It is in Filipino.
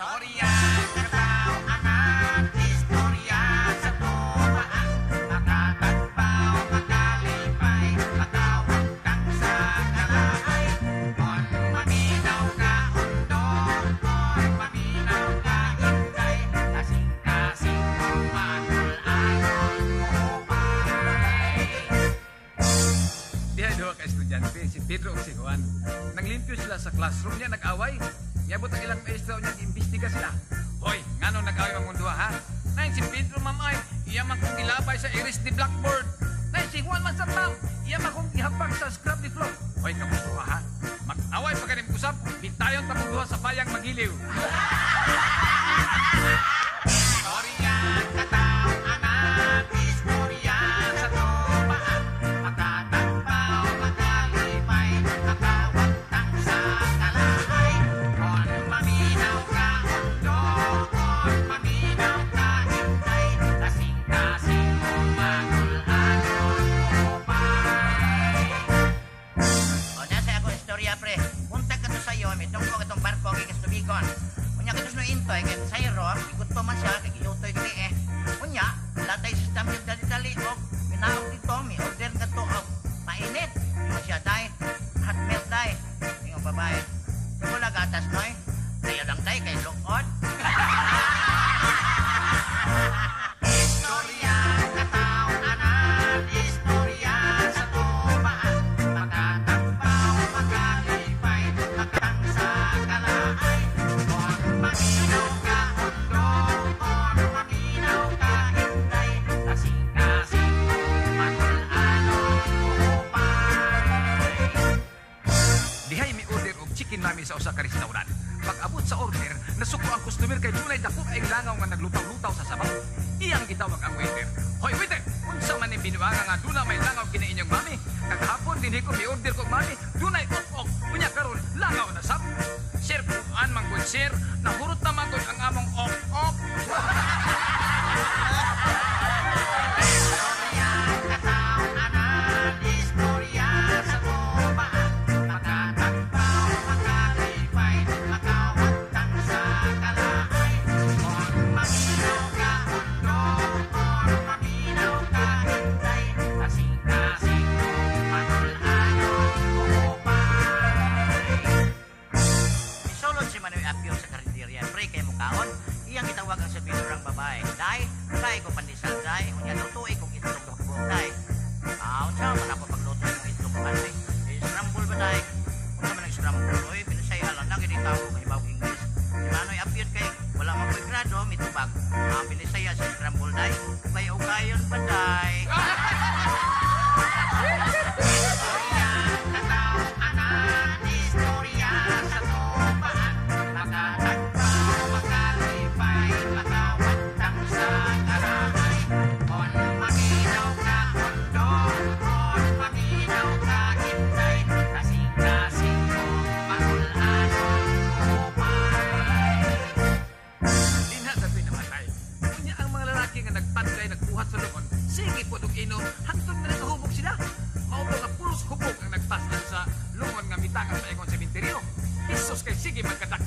Istorya katao-anan, istorya sa tubaan. Makatagpaw, makalipay, makawag kang sa kalaay. On maminaw ka undong, on maminaw ka intay. Kasing-kasing kong matul-anon upay. Diha duha ka estudyante, si Pedro o si Juan. Naglimpyo sila sa classroom niya, nag-away. Niabot ang ilang maestro niya, imbestiga sila. Hoy, ngano nag-away ang mundua, ha? Nahin si Pedro, mamay, iya man kong ilabay sa iris ni blackboard. Nahin si Juan man sa ma'am, iya man kong ihapag sa scrub ni floor. Hoy, kamustuha, ha? Mag-away pa kanin kusap, bintayon tapong duha sa bayang magiliw. Istorya katao-anan, istorya sa tubaan. Makatagpaw, makalipay, makawag kang sa kalaay. On maminaw ka undong, on maminaw ka intay. Kasing-kasing kong matul-anon upay. O, nasa ako istorya, pre. Punta ka to sa'yo, may tungkol itong barko kay Kastubigon. Unya ka to sa intoy, kay Sayro, ikot pa man siya, kay Giyotoy kini eh. Unya, latay sistem yung dali-dali, o, minaog dito, may order ka to, o, mainit. Yung siya, day, hot milk, day. Yung babae. Yung wala gatas, noy. Kaya lang, day, kay lukod. Istorya katao-anan, istorya sa tubaan. Makatagpaw, makalipay, makang sa kalaay. On maminaw ka undong, on maminaw ka intay. Kasing-kasing kong matul-anon upay. Dihay may order og chicken mami sa usa ka restaurant. Pag-abot sa order, nasuko ang customer kay dunay dako ay langaw nga naglutaw-lutaw sa sabaw. Iyang gitawag ang waiter. Hoy waiter, unsa man ning binuanga nga duna may langaw kini inyong mami? Kagahapon dinhi ko mi-order kog mami, dunay ok-ok. Unya karon langaw na sab. Sir, kuan man gud sir, nahurot naman gud ang among ok-ok. Istorya katao-anan, istorya sa tubaan. Makatagpaw, makalipay, makawag kang sa kalaay. On maminaw ka undong, on maminaw ka intay. Kasing-kasing kong matul-anon upay. Isulod si Manoy Apio sa karinderya, pre, kay mukaon. Iyang gitawag ang servidorang babae. Day, day ko pandesal, day. Unya, lutuin kong itlog ng buong, day. Unsa man ako pagluto ng itlog ng day. Scramble ba, day? Unsa man ang scramble? Uy, pinasaya lang na, ginitaw ko kay Bawang English. Si Manoy Apio kay, wala man ko'y grado, mitubag. Pinasaya sa scramble, day. Ukay-ukayon ba, day? Istorya katao-anan, istorya sa tubaan. Makatagpaw, makalipay, makawag kang sa kalaay. On maminaw ka undong, on maminaw ka intay. Kasing-kasing kong matul-anon upay. Dinha sa pinamatay. Unya ang mga lalaki nga nagpadlay nagbuhat sa luon. Sige po og inom, hangtod na nakahubog sila. Mao ba nga pulos hubog ang nagpasan sa luon nga mitangan sa ikong sementeryo. Jesus kay sige magkadak